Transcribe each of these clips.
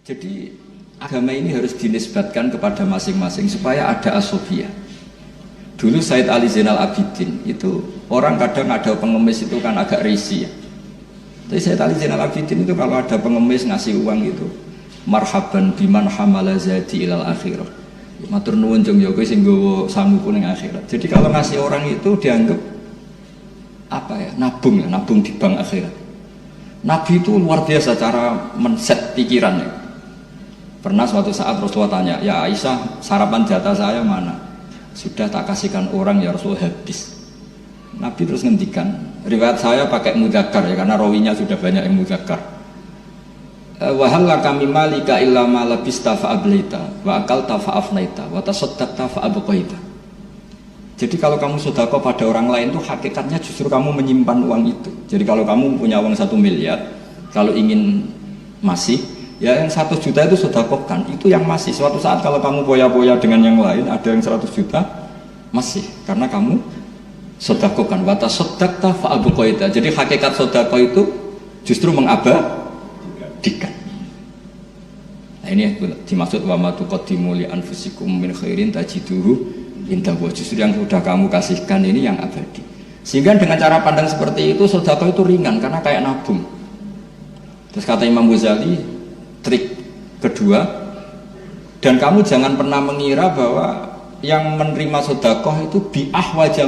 Jadi agama ini harus dinisbatkan kepada masing-masing supaya ada asobiyah. Dulu Said Ali Zainal Abidin itu orang kadang ada pengemis itu kan agak risih ya. Tapi Said Ali Zainal Abidin itu kalau ada pengemis ngasih uang itu, marhaban biman hamala zadi ilal akhirah. Matur nuwun jeng yo kowe sing nggawa sanguku ning akhirat. Jadi kalau ngasih orang itu dianggap apa ya? Nabung ya, nabung di bank akhirat. Nabi itu luar biasa cara men-set pikirannya. Pernah suatu saat Rasulullah tanya, ya Aisyah, sarapan jatah saya mana? Sudah tak kasihkan orang ya Rasul, habis. Nabi terus ngendikan, riwayat saya pakai mudzakkar ya, karena rawinya sudah banyak yang mudzakkar. Wa hal laka mimma lika illa ma labista fa ablaita wa akalta fa afnaita wa tasaddaqta fa abqaita. Jadi kalau kamu sedekah pada orang lain itu hakikatnya justru kamu menyimpan uang itu. Jadi kalau kamu punya uang 1 miliar, kalau ingin masih ya yang 1 juta itu sedekahkan, itu yang masih. Suatu saat kalau kamu boya-boya dengan yang lain, ada yang 100 juta masih, karena kamu sedekahkan. Wa tasaddaqta fa abqaita. Jadi hakikat sedekah itu justru mengabadikan. Nah ini dimaksud wa ma tuqaddimu li anfusikum min khairin tajiduhu indah. Justru yang sudah kamu kasihkan ini yang abadi. Sehingga dengan cara pandang seperti itu sedekah itu ringan karena kayak nabung. Terus kata Imam Ghazali, trik kedua, dan kamu jangan pernah mengira bahwa yang menerima sedekah itu bi'ahwaja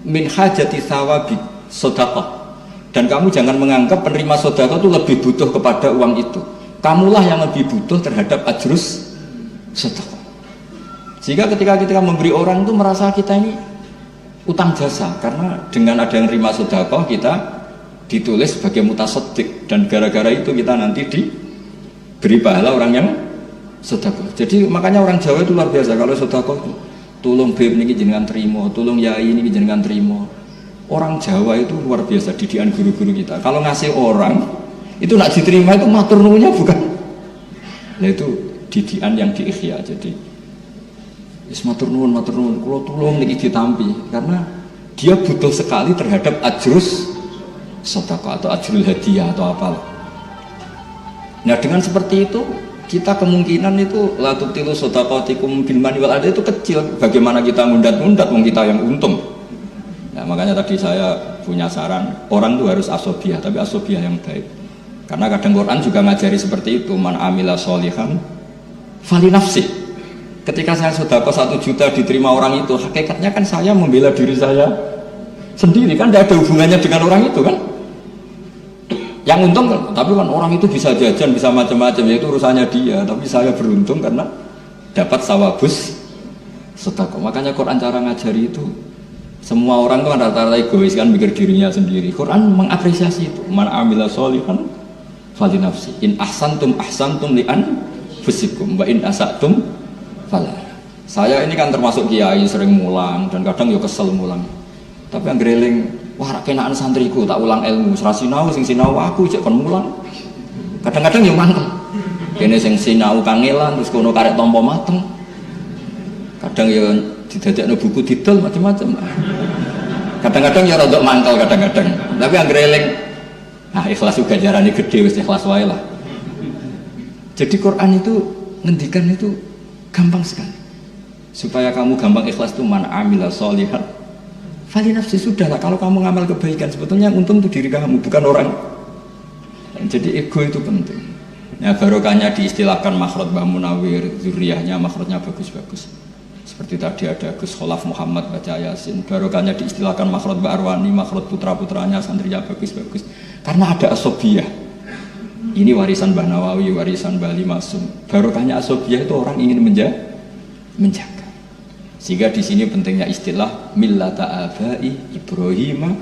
min hajati thawabi sedekah. Dan kamu jangan menganggap penerima sedekah itu lebih butuh kepada uang itu. Kamulah yang lebih butuh terhadap ajrus sedekah. Sehingga ketika kita memberi orang itu merasa kita ini utang jasa, karena dengan ada yang terima sedekah kita ditulis sebagai mutasaddiq, dan gara-gara itu kita nanti diberi pahala orang yang sedekah. Jadi makanya orang Jawa itu luar biasa kalau sedekah itu, tolong beb niki jenengan terima, tolong yai niki jenengan terima. Orang Jawa itu luar biasa didikan guru-guru kita. Kalau ngasih orang itu nak diterima itu matur nuwunnya bukan. Nah itu didikan yang diikhya. Jadi matur nuwun, kalau tolong niki ditampi, karena dia butuh sekali terhadap ajrus sedekah atau ajrul hadiah atau apalah. Nah dengan seperti itu kita kemungkinan itu la tubtilu shadaqatikum bil mani wal adha itu kecil. Bagaimana kita ngundat-ngundat wong kita yang untung. Nah makanya tadi saya punya saran, orang itu harus asobiah, tapi asobiah yang baik. Karena kadang Quran juga ngajari seperti itu, man amila sholihan fali nafsi. Ketika saya sedekah 1 juta diterima orang itu, hakikatnya kan saya membela diri saya sendiri, kan tidak ada hubungannya dengan orang itu kan. Yang untung kan, tapi kan orang itu bisa jajan, bisa macam-macam, ya itu urusannya dia. Tapi saya beruntung karena dapat sawabus sedekah. Makanya Quran cara ngajari itu, semua orang itu kan rata-rata egois kan, mikir dirinya sendiri. Quran mengapresiasi itu, man amila sholihan fali nafsi, in ahsantum ahsantum li anfusikum wa in asatum fala. Saya ini kan termasuk kiai, sering mulang dan kadang ya kesel mulang. Tapi yang greling, wah kenaan santriku tak ulang ilmu, ora sinau sing sinau aku cek kon mulang. Kadang-kadang ya mangkel. Kene sing sinau kangelan terus kono karek tampa mateng. Kadang ya didadekno buku didol macam-macam. Kadang-kadang ya rodok mangkel kadang-kadang. Tapi yang greling, ah ikhlas juga jarane gede wis ikhlas wae lah. Jadi Quran itu ngendikan itu gampang sekali. Supaya kamu gampang ikhlas itu, man amila sholihan fali nafsi, sudahlah. Kalau kamu ngamal kebaikan, sebetulnya yang untung itu diri kamu, bukan orang. Jadi ego itu penting. Ya barokahnya diistilahkan makhraj Mbah Munawir, zuriyahnya makhrajnya bagus-bagus. Seperti tadi ada Gus Kholaf Muhammad baca Yasin, barokahnya diistilahkan makhraj Mbah Arwani, makhraj putra-putranya santrinya bagus-bagus. Karena ada asobiyah. Ini warisan Mbah Nawawi, warisan Mbah Ali Masum. Barokahnya asobiyah itu orang ingin menjaga. Sehingga di sini pentingnya istilah millata abai Ibrahim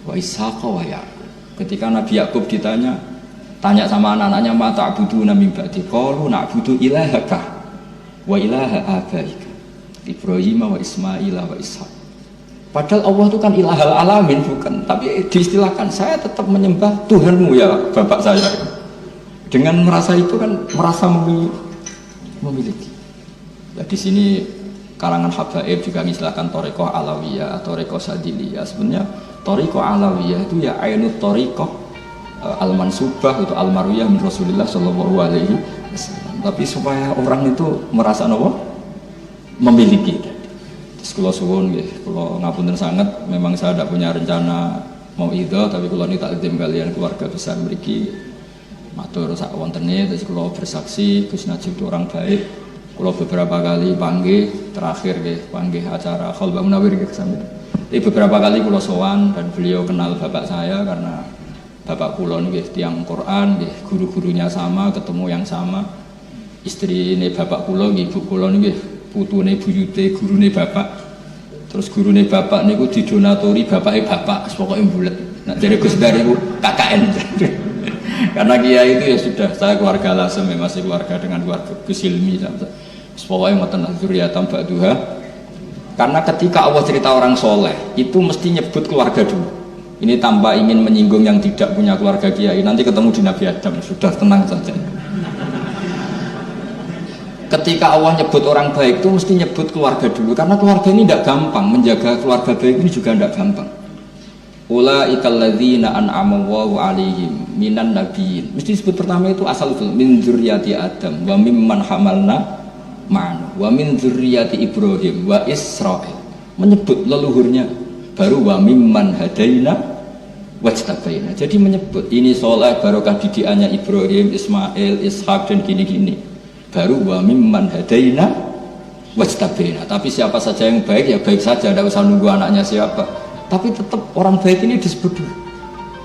wa Ishaqa wa Yaqub. Ketika Nabi Yakub tanya sama anak-anaknya, ma ta'buduna min ba'di, qalu na'budu ilahaka wa ilaha abaika Ibrahim wa Ismail wa Ishaq. Padahal Allah itu kan ilahal alamin, bukan. Tapi diistilahkan, saya tetap menyembah Tuhanmu ya bapak saya. Dengan merasa itu kan merasa memiliki. Ya di sini kalangan habaib juga mengistilahkan Thariqah Alawiyah atau Thariqah Sadiliyah. Sebenarnya Thariqah Alawiyah itu ya ainut Thariqah al-mansubah atau al-marwiyah min Rasulillah sallallahu alaihi wasallam. Tapi supaya orang itu merasa apa? Memiliki. Terus kula suwun nggih, kula ngapunten sangat, memang saya tidak punya rencana mau idho, tapi kula ini takdim kalian keluarga besar mriki matur sak wontene. Terus kula bersaksi Gus Najib itu orang baik. Kula beberapa kali panggih, terakhir nggih panggih acara Khalbah Munawir nggih kesambet. Beberapa kali kula sowan dan beliau kenal bapak saya karena bapak kula nggih tiyang Quran nggih, guru-gurunya sama, ketemu yang sama. Istrine bapak kula nggih, ibu kula nggih putune buyute gurune bapak. Terus gurune bapak niku didonatori bapake bapak, pokoke bulet. Nek jare Gus Dar niku KKN. Karena kiai itu ya sudah, saya keluarga lasem, masih keluarga dengan keluarga Gus Hilmi. Pokoknya ngoten zuriyatam ba'duha. Karena ketika Allah cerita orang soleh itu mesti nyebut keluarga dulu. Ini tanpa ingin menyinggung yang tidak punya keluarga kiai. Nanti ketemu di Nabi Adam, sudah tenang saja. Ketika Allah nyebut orang baik itu mesti nyebut keluarga dulu. Karena keluarga ini tidak gampang, menjaga keluarga baik ini juga tidak gampang. Ulaikal ladzina an'ama Allahu 'alaihim minan nabiyyin. Mesti disebut pertama itu asal usul min dzurriyyati Adam wa mimman hamalna ma'an wa min dzurriyyati Ibrahim wa Israil. Menyebut leluhurnya, baru wa mimman hadaina wajtabaina. Jadi menyebut ini soleh barokah didikannya Ibrahim, Ismail, Ishak dan gini-gini. Baru wa mimman hadaina wajtabaina. Tapi siapa saja yang baik ya baik saja, tidak usah nunggu anaknya siapa. Tapi tetap orang baik ini disebut dulu.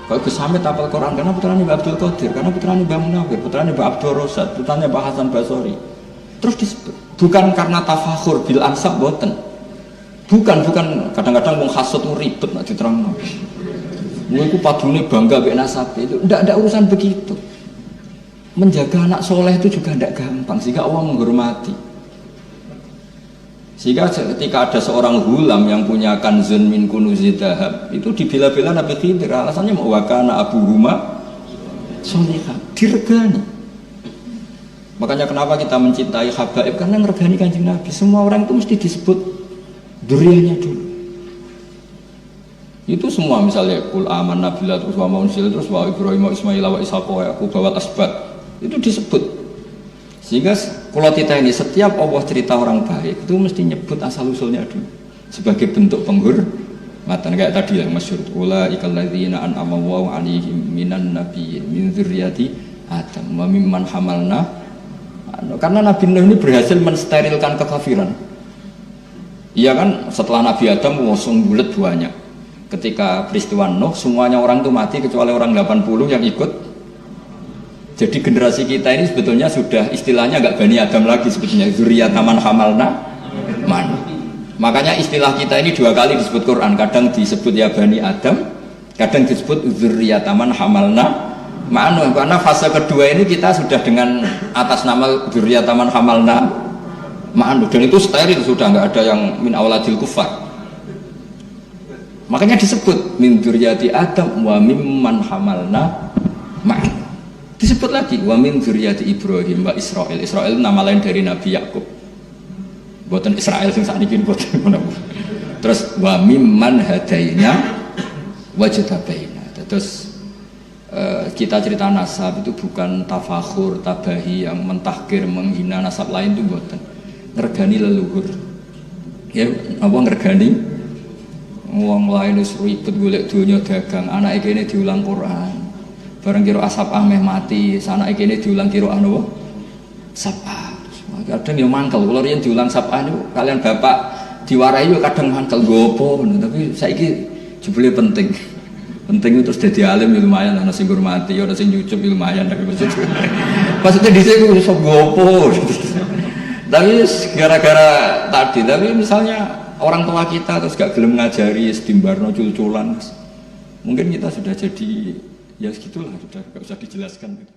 Kalau Gus Hamid hafal Quran karena putranya Mbak Abdul Qadir, karena putranya Mbak Munawir, putranya Mbak Abdul Rosad, putranya Mbak Hasan Basori. Terus disebut. Bukan karena tafakhur bil ansab boten. Bukan kadang-kadang wong hasud ribet nak diterangno. Kowe iku padune bangga mbek nasab itu. Ndak urusan begitu. Menjaga anak soleh itu juga tidak gampang, sehingga Allah menghormati. Sehingga ketika ada seorang hulam yang punya kanzun min kunuzi dahab, itu dibela-bela Nabi Khidir, alasannya mau wakana abu rumah solihah, diregani. Makanya kenapa kita mencintai habaib, karena meregani Kanjeng Nabi. Semua orang itu mesti disebut duriannya dulu. Itu semua misalnya kul aman nabilah terus wa maunsil terus wa Ibrahim wa Ismail wa Ishaq wa Yaqub wa asbat, itu disebut. Sehingga kalau kita ini setiap Allah cerita orang baik itu mesti nyebut asal usulnya dulu sebagai bentuk penghormatan. Kayak tadi yang masyhur ulaikal ladzina an'ama Allahu 'alaihim minan nabiyyin min dzurriyyati Adam wa mimman hamalna. Karena Nabi Nuh ini berhasil mensterilkan kekafiran. Iya kan, setelah Nabi Adam langsung bulat banyak. Ketika peristiwa Nuh semuanya orang itu mati kecuali orang 80 yang ikut. Jadi generasi kita ini sebetulnya sudah istilahnya agak Bani Adam lagi sebetulnya, dzurriyyatan hamalna man. Makanya istilah kita ini dua kali disebut Quran, kadang disebut ya Bani Adam, kadang disebut dzurriyyatan hamalna man. Karena fase kedua ini kita sudah dengan atas nama dzurriyyatan hamalna man, dan itu steril, sudah nggak ada yang min auladil kufar. Makanya disebut min dzurriyyati Adam wa mimman hamalna man. Disebut lagi wa min dzurriyyati Ibrahim wa Israil. Israil nama lain dari Nabi Yakub. Boten Israil sing sakniki boten menapa. Terus wa mimman hadaina wajtabaina. Terus kita cerita nasab itu bukan tafakhur, tabahi yang mentahkir, menghina nasab lain itu boten. Ngergani leluhur. Ya apa ngergani wong lain wis ribet golek donya dagang, anake kene diulang Quran. Bareng kira asap meh mati, sanake kene diulang kira apa? Sabah. Kadang ya mangkel, kalau riyen diulang sabah niku kalian bapak diwarai yo kadang mangkel gopo, tapi saiki jebule penting. Penting itu terus dadi alim ya lumayan, ana sing ngurmati, ana sing nyucup ya lumayan tapi maksudnya dhisik ku iso gopo. Tapi gara-gara tadi, tapi misalnya orang tua kita terus gak gelem ngajari sedimbarno cul-culan, mungkin kita sudah jadi ya segitulah, sudah gak usah dijelaskan gitu.